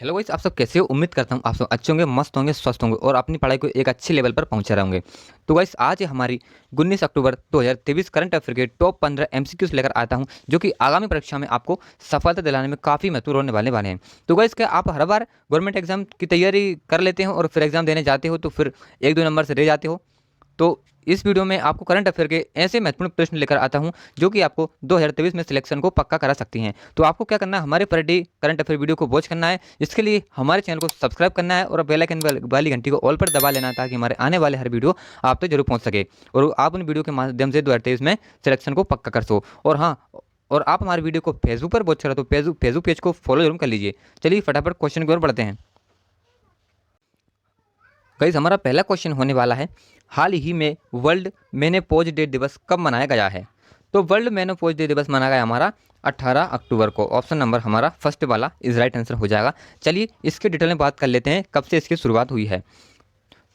Hello guys, आप सब कैसे हो। उम्मीद करता हूँ आप सब अच्छे होंगे, मस्त होंगे, स्वस्थ होंगे और अपनी पढ़ाई को एक अच्छे लेवल पर पहुंचा रहे होंगे। तो गाइस आज हमारी 19 अक्टूबर 2023 करंट अफेयर के टॉप 15 एमसीक्यूज लेकर आता हूं, जो कि आगामी परीक्षा में आपको सफलता दिलाने में काफ़ी महत्वपूर्ण होने वाले हैं। तो गाइस क्या आप हर बार गवर्नमेंट एग्जाम की तैयारी कर लेते हो और फिर एग्जाम देने जाते हो तो फिर एक दो नंबर से रह जाते हो? तो इस वीडियो में आपको करंट अफेयर के ऐसे महत्वपूर्ण प्रश्न लेकर आता हूं जो कि आपको 2023 में सिलेक्शन को पक्का करा सकती हैं। तो आपको क्या करना है, हमारे per day current affair video को वॉच करना है। इसके लिए हमारे चैनल को सब्सक्राइब करना है और बेल आइकन वाली घंटी को ऑल पर दबा लेना है, ताकि हमारे आने वाले हर वीडियो आप तक जरूर पहुंच सके और आप उन वीडियो के माध्यम से 2023 में सिलेक्शन को पक्का कर सो। और हाँ, और आप हमारे वीडियो को फेसबुक पर वॉच करो तो फेसबुक पेज को फॉलो जरूर कर लीजिए। चलिए फटाफट क्वेश्चन की ओर बढ़ते हैं। गाइस हमारा पहला क्वेश्चन होने वाला है, हाल ही में वर्ल्ड मेनोपॉज डे दिवस कब मनाया गया है? तो वर्ल्ड मेनोपॉज डे दिवस मनाया गया हमारा 18 अक्टूबर को। ऑप्शन नंबर हमारा फर्स्ट वाला इज राइट आंसर हो जाएगा। चलिए इसके डिटेल में बात कर लेते हैं, कब से इसकी शुरुआत हुई है।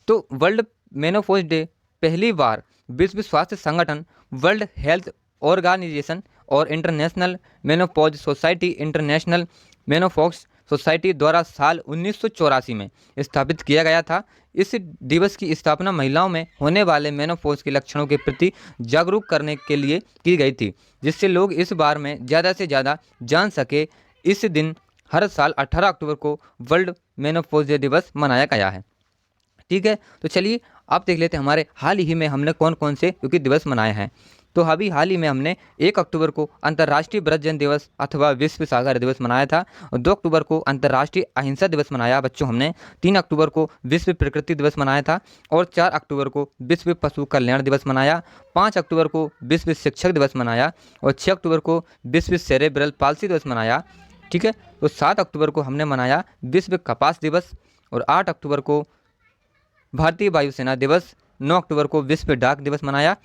तो वर्ल्ड मेनोपॉज डे पहली बार विश्व स्वास्थ्य संगठन, वर्ल्ड हेल्थ ऑर्गेनाइजेशन और international menopause society, international menopause society द्वारा साल 1984 में स्थापित किया गया था। इस दिवस की स्थापना महिलाओं में होने वाले मेनोपॉज के लक्षणों के प्रति जागरूक करने के लिए की गई थी, जिससे लोग इस बारे में ज़्यादा से ज़्यादा जान सके। इस दिन हर साल 18 अक्टूबर को वर्ल्ड मेनोपॉज डे दिवस मनाया गया है। ठीक है, तो चलिए आप देख लेते हैं हमारे हाल ही में हमने कौन कौन से क्योंकि दिवस मनाए हैं। तो अभी हाल ही में हमने 1 अक्टूबर को अंतर्राष्ट्रीय वृद्धजन दिवस अथवा विश्व सागर दिवस मनाया था, और 2 अक्टूबर को अंतर्राष्ट्रीय अहिंसा दिवस मनाया बच्चों हमने, 3 अक्टूबर को विश्व प्रकृति दिवस मनाया था, और 4 अक्टूबर को विश्व पशु कल्याण दिवस मनाया, 5 अक्टूबर को विश्व शिक्षक दिवस मनाया, और 6 अक्टूबर को विश्व सेरेब्रल पाल्सी दिवस मनाया। ठीक है, तो 7 अक्टूबर को हमने मनाया विश्व कपास दिवस, और 8 अक्टूबर को भारतीय वायुसेना दिवस, 9 अक्टूबर को विश्व डाक दिवस मनाया,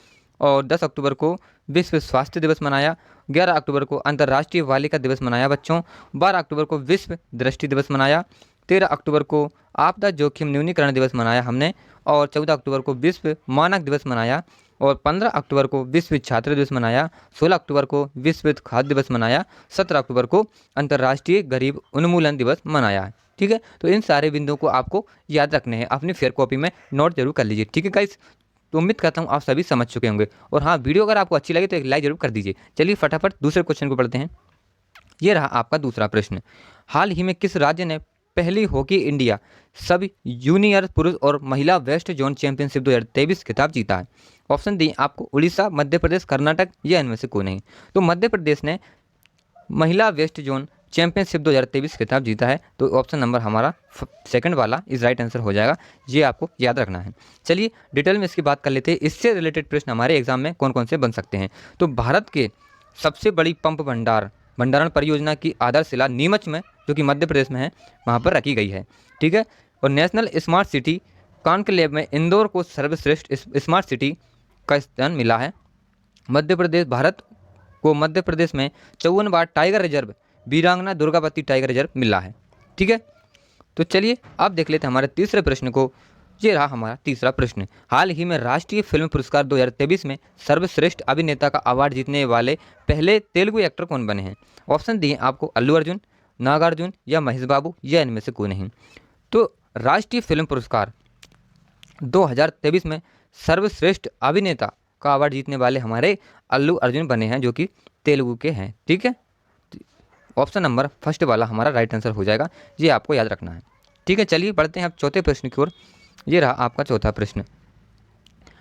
और 10 अक्टूबर को विश्व स्वास्थ्य दिवस मनाया, 11 अक्टूबर को अंतर्राष्ट्रीय बालिका दिवस मनाया बच्चों, 12 अक्टूबर को विश्व दृष्टि दिवस मनाया, 13 अक्टूबर को आपदा जोखिम न्यूनीकरण दिवस मनाया हमने, और 14 अक्टूबर को विश्व मानक दिवस मनाया, और 15 अक्टूबर को विश्व छात्र दिवस मनाया, 16 अक्टूबर को विश्व खाद्य दिवस मनाया, 17 अक्टूबर को अंतर्राष्ट्रीय गरीब उन्मूलन दिवस मनाया। ठीक है, तो इन सारे बिंदुओं को आपको याद रखने हैं, अपनी फेयर कॉपी में नोट जरूर कर लीजिए। ठीक है गाइस, तो उम्मीद करता हूँ आप सभी समझ चुके होंगे। और हाँ, वीडियो अगर आपको अच्छी लगे तो एक लाइक जरूर कर दीजिए। चलिए फटाफट दूसरे क्वेश्चन को पढ़ते हैं। ये रहा आपका दूसरा प्रश्न, हाल ही में किस राज्य ने पहली हॉकी इंडिया सब जूनियर पुरुष और महिला वेस्ट जोन चैंपियनशिप 2023 खिताब जीता है? ऑप्शन दी आपको, उड़ीसा, मध्य प्रदेश, कर्नाटक या इनमें से कोई नहीं। तो मध्य प्रदेश ने महिला वेस्ट जोन चैंपियनशिप 2023 खिताब जीता है। तो ऑप्शन नंबर हमारा सेकंड वाला इज राइट आंसर हो जाएगा, ये आपको याद रखना है। चलिए डिटेल में इसकी बात कर लेते हैं, इससे रिलेटेड प्रश्न हमारे एग्जाम में कौन कौन से बन सकते हैं। तो भारत के सबसे बड़ी पंप भंडारण परियोजना की आधारशिला नीमच में, जो कि मध्य प्रदेश में है, वहाँ पर रखी गई है। ठीक है, और नेशनल स्मार्ट सिटी कॉन्क्लेव में इंदौर को सर्वश्रेष्ठ स्मार्ट सिटी का स्थान मिला है। मध्य प्रदेश भारत को मध्य प्रदेश में 54 बार टाइगर रिजर्व वीरांगना दुर्गावती टाइगर रिजर्व मिला है। ठीक है, तो चलिए अब देख लेते हैं हमारे तीसरे प्रश्न को। ये रहा हमारा तीसरा प्रश्न, हाल ही में राष्ट्रीय फिल्म पुरस्कार 2023 में सर्वश्रेष्ठ अभिनेता का अवार्ड जीतने वाले पहले तेलुगु एक्टर कौन बने हैं? ऑप्शन दिए आपको, अल्लू अर्जुन, नागार्जुन या महेश बाबू या इनमें से कोई नहीं। तो राष्ट्रीय फिल्म पुरस्कार 2023 में सर्वश्रेष्ठ अभिनेता का अवार्ड जीतने वाले हमारे अल्लू अर्जुन बने हैं, जो कि तेलुगु के हैं। ठीक है, ऑप्शन नंबर फर्स्ट वाला हमारा राइट आंसर हो जाएगा, ये आपको याद रखना है। ठीक है, चलिए बढ़ते हैं अब चौथे प्रश्न की ओर। ये रहा आपका चौथा प्रश्न,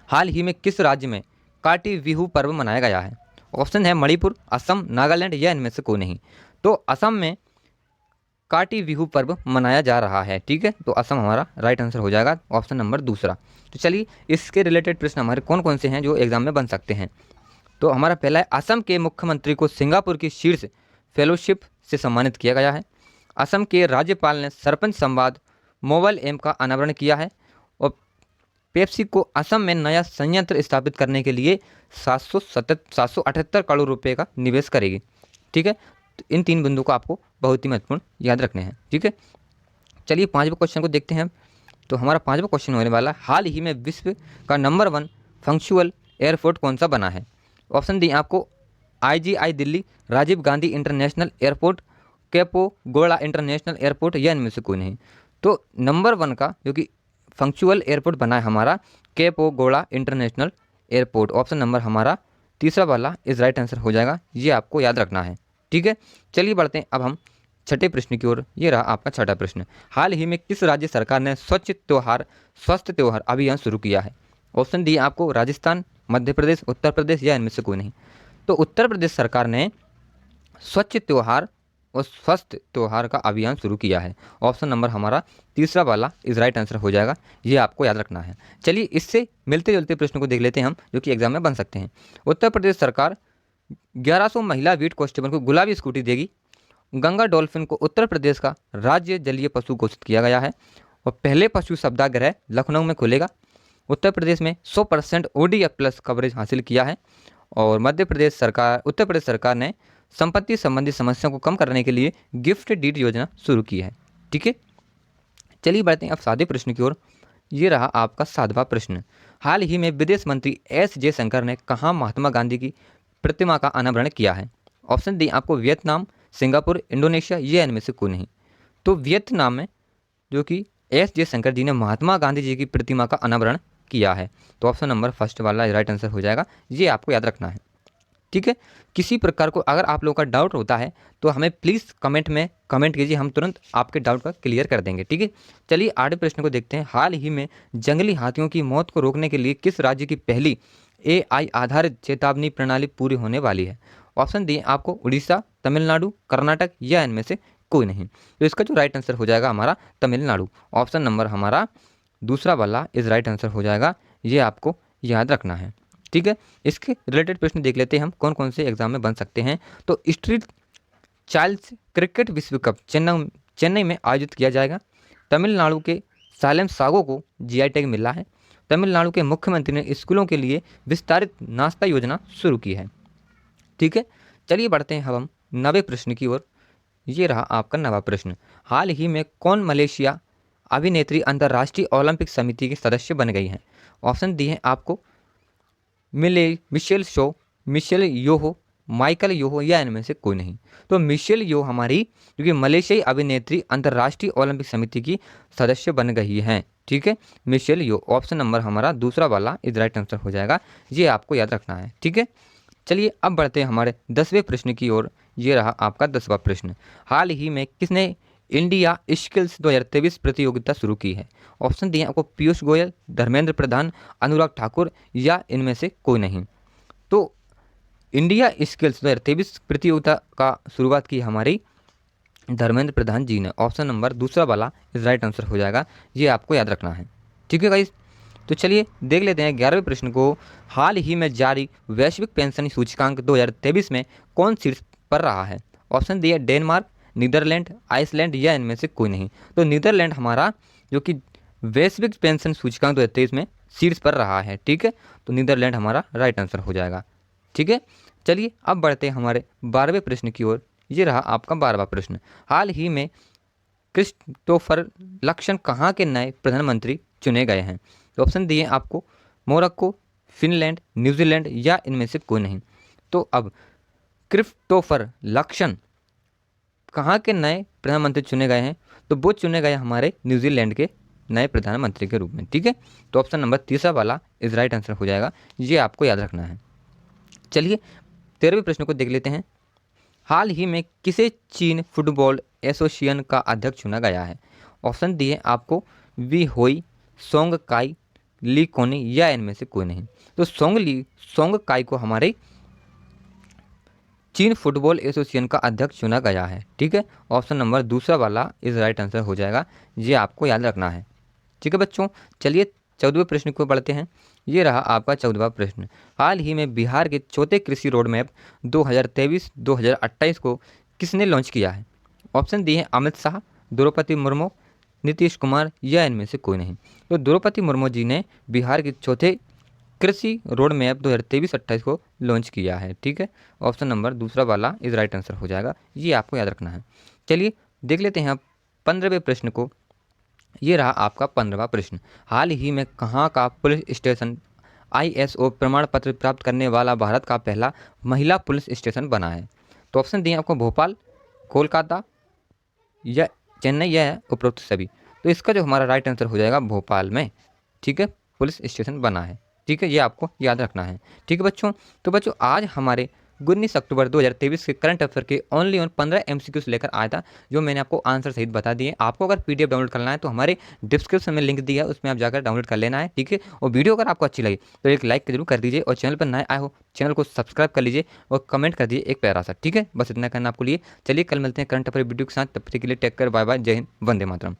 हाल ही में किस राज्य में काटी बिहू पर्व मनाया गया है? ऑप्शन है मणिपुर, असम, नागालैंड या इनमें से कोई नहीं। तो असम में काटी बिहू पर्व मनाया जा रहा है। ठीक है, तो असम हमारा राइट आंसर हो जाएगा, ऑप्शन नंबर दूसरा। तो चलिए इसके रिलेटेड प्रश्न हमारे कौन कौन से हैं जो एग्जाम में बन सकते हैं। तो हमारा पहला है, असम के मुख्यमंत्री को सिंगापुर की शीर्ष फेलोशिप से सम्मानित किया गया है। असम के राज्यपाल ने सरपंच संवाद मोबाइल ऐप का अनावरण किया है। और पेप्सी को असम में नया संयंत्र स्थापित करने के लिए 778 करोड़ रुपए का निवेश करेगी। ठीक है, तो इन तीन बिंदु को आपको बहुत ही महत्वपूर्ण याद रखने हैं। ठीक है, चलिए पांचवें क्वेश्चन को देखते हैं। तो हमारा पांचवा क्वेश्चन होने वाला, हाल ही में विश्व का नंबर 1 फंक्शुअल एयरपोर्ट कौन सा बना है? ऑप्शन दी आपको, IGI Delhi, Rajiv Gandhi international airport, Kempegowda international airport या इनमें से कोई नहीं। तो नंबर 1 का जो कि फंक्चुअल एयरपोर्ट बना है हमारा कैपो गोड़ा इंटरनेशनल एयरपोर्ट, ऑप्शन नंबर हमारा तीसरा वाला इज राइट आंसर हो जाएगा, ये आपको याद रखना है। ठीक है, चलिए बढ़ते हैं अब हम छठे प्रश्न की ओर। ये रहा आपका छठा प्रश्न। हाल ही में किस राज्य सरकार ने स्वस्थ त्योहार अभियान शुरू किया है? ऑप्शन डी आपको राजस्थान, मध्य प्रदेश, उत्तर प्रदेश या इनमें से कोई नहीं। तो उत्तर प्रदेश सरकार ने स्वच्छ त्योहार और स्वस्थ त्योहार का अभियान शुरू किया है, ऑप्शन नंबर हमारा तीसरा वाला इज राइट आंसर हो जाएगा, ये आपको याद रखना है। चलिए इससे मिलते जुलते प्रश्न को देख लेते हैं हम, जो कि एग्जाम में बन सकते हैं। उत्तर प्रदेश सरकार 1100 महिला बीट कांस्टेबल को गुलाबी स्कूटी देगी। गंगा डॉल्फिन को उत्तर प्रदेश का राज्य जलीय पशु घोषित किया गया है और पहले पशु सप्ताहगृह लखनऊ में खुलेगा। उत्तर प्रदेश में 100% ODF प्लस कवरेज हासिल किया है और उत्तर प्रदेश सरकार ने संपत्ति संबंधी समस्याओं को कम करने के लिए गिफ्ट डीड योजना शुरू की है। ठीक है, चलिए बढ़ते हैं अब सादे प्रश्न की ओर। ये रहा आपका सातवां प्रश्न। हाल ही में विदेश मंत्री एस जयशंकर ने कहाँ महात्मा गांधी की प्रतिमा का अनावरण किया है? ऑप्शन डी आपको वियतनाम, सिंगापुर, इंडोनेशिया या इनमें से कोई नहीं। तो वियतनाम में जो कि एस जयशंकर जी ने महात्मा गांधी जी की प्रतिमा का अनावरण किया है, तो ऑप्शन नंबर फर्स्ट वाला राइट आंसर हो जाएगा, ये आपको याद रखना है। ठीक है, किसी प्रकार को अगर आप लोगों का डाउट होता है तो हमें प्लीज़ कमेंट में कमेंट कीजिए, हम तुरंत आपके डाउट का क्लियर कर देंगे। ठीक है, चलिए आठवें प्रश्न को देखते हैं। हाल ही में जंगली हाथियों की मौत को रोकने के लिए किस राज्य की पहली AI आधारित चेतावनी प्रणाली पूरी होने वाली है? ऑप्शन दी आपको उड़ीसा, तमिलनाडु, कर्नाटक या इनमें से कोई नहीं। तो इसका जो राइट आंसर हो जाएगा हमारा तमिलनाडु, ऑप्शन नंबर हमारा दूसरा वाला इज राइट आंसर हो जाएगा, ये आपको याद रखना है। ठीक है, इसके रिलेटेड प्रश्न देख लेते हैं हम कौन कौन से एग्जाम में बन सकते हैं। तो स्ट्रीट चाइल्ड्स क्रिकेट विश्व कप चेन्नई में आयोजित किया जाएगा। तमिलनाडु के सालेम सागो को GI टैग मिला है। तमिलनाडु के मुख्यमंत्री ने स्कूलों के लिए विस्तारित नाश्ता योजना शुरू की है। ठीक है, चलिए बढ़ते हैं हम 9वें प्रश्न की ओर। ये रहा आपका 9वां प्रश्न। हाल ही में कौन मलेशिया अभिनेत्री अंतर्राष्ट्रीय ओलंपिक समिति के सदस्य बन गई हैं? ऑप्शन दिए हैं आपको Michelle Shaw, Michelle Yoho, Michael Yoho या इनमें से कोई नहीं। तो मिशेल यो हमारी जो कि मलेशियाई अभिनेत्री अंतर्राष्ट्रीय ओलंपिक समिति की सदस्य बन गई हैं। ठीक है, मिशेल यो, ऑप्शन नंबर हमारा दूसरा वाला इज राइट आंसर हो जाएगा, ये आपको याद रखना है। ठीक है, चलिए अब बढ़ते हैं हमारे 10वें प्रश्न की ओर। ये रहा आपका 10वां प्रश्न। हाल ही में किसने इंडिया स्किल्स 2023 प्रतियोगिता शुरू की है? ऑप्शन दिए आपको पीयूष गोयल, धर्मेंद्र प्रधान, अनुराग ठाकुर या इनमें से कोई नहीं। तो इंडिया स्किल्स 2023 प्रतियोगिता का शुरुआत की हमारी धर्मेंद्र प्रधान जी ने, ऑप्शन नंबर दूसरा वाला इज राइट आंसर हो जाएगा, ये आपको याद रखना है। ठीक है गाइस, तो चलिए देख लेते हैं 11वें प्रश्न को। हाल ही में जारी वैश्विक पेंशन सूचकांक 2023 में कौन शीर्ष पर रहा है? ऑप्शन दिए डेनमार्क, नीदरलैंड, आइसलैंड या इनमें से कोई नहीं। तो नीदरलैंड हमारा जो कि वैश्विक पेंशन सूचकांक 2023 में शीर्ष पर रहा है। ठीक है, तो नीदरलैंड हमारा राइट आंसर हो जाएगा। ठीक है, चलिए अब बढ़ते हैं हमारे 12वें प्रश्न की ओर। ये रहा आपका 12वां प्रश्न। हाल ही में क्रिस्टोफर लक्सन कहाँ के नए प्रधानमंत्री चुने गए हैं? तो ऑप्शन दिए आपको मोरक्को, फिनलैंड, न्यूजीलैंड या इनमें से कोई नहीं। तो अब क्रिस्टोफर लक्सन कहाँ के नए प्रधानमंत्री चुने गए हैं? तो वो चुने गए हमारे न्यूजीलैंड के नए प्रधानमंत्री के रूप में। ठीक है, तो ऑप्शन नंबर तीसरा वाला इज राइट आंसर हो जाएगा, ये आपको याद रखना है। चलिए 13वें प्रश्न को देख लेते हैं। हाल ही में किसे चीन फुटबॉल एसोसिएशन का अध्यक्ष चुना गया है? ऑप्शन दिए आपको वी होई, सोंग काई, ली कोनी या इनमें से कोई नहीं। तो सोंग काई को हमारे चीन फुटबॉल एसोसिएशन का अध्यक्ष चुना गया है। ठीक है, ऑप्शन नंबर दूसरा वाला इज राइट आंसर हो जाएगा, ये आपको याद रखना है। ठीक है बच्चों, चलिए 14वें प्रश्न को बढ़ते हैं। ये रहा आपका 14वां प्रश्न। हाल ही में बिहार के चौथे कृषि रोड मैप 2023-2028 को किसने लॉन्च किया है? ऑप्शन दिए हैं अमित शाह, द्रौपदी मुर्मू, नीतीश कुमार या इनमें से कोई नहीं। तो द्रौपदी मुर्मू जी ने बिहार के चौथे कृषि रोड मैप 2023-28 को लॉन्च किया है। ठीक है, ऑप्शन नंबर दूसरा वाला इज राइट आंसर हो जाएगा, ये आपको याद रखना है। चलिए देख लेते हैं आप 15वें प्रश्न को। ये रहा आपका 15वां प्रश्न। हाल ही में कहाँ का पुलिस स्टेशन ISO प्रमाण पत्र प्राप्त करने वाला भारत का पहला महिला पुलिस स्टेशन बना है? तो ऑप्शन दिए आपको भोपाल, कोलकाता, या चेन्नई या उपरोक्त सभी। तो इसका जो हमारा राइट आंसर हो जाएगा भोपाल में, ठीक है, पुलिस स्टेशन बना है, ठीक है, ये आपको याद रखना है, ठीक है बच्चों। तो बच्चों आज हमारे 19 अक्टूबर 2023 के करंट अफेयर के ओनली ऑन 15 MCQs लेकर आया था, जो मैंने आपको आंसर सहित बता दिए। आपको अगर PDF डाउनलोड करना है तो हमारे डिस्क्रिप्शन में लिंक दिया है, उसमें आप जाकर डाउनलोड कर लेना है, ठीक है। और वीडियो अगर आपको अच्छी लगी तो एक लाइक जरूर कर दीजिए, और चैनल पर नए आए हो चैनल को सब्सक्राइब कर लीजिए और कमेंट कर दीजिए एक प्यारा सा, ठीक है। बस इतना करना आपको लिए। चलिए कल मिलते हैं करंट अफेयर वीडियो के साथ, तब तक के लिए टेक केयर, बाय बाय, जय हिंद, वंदे मातरम।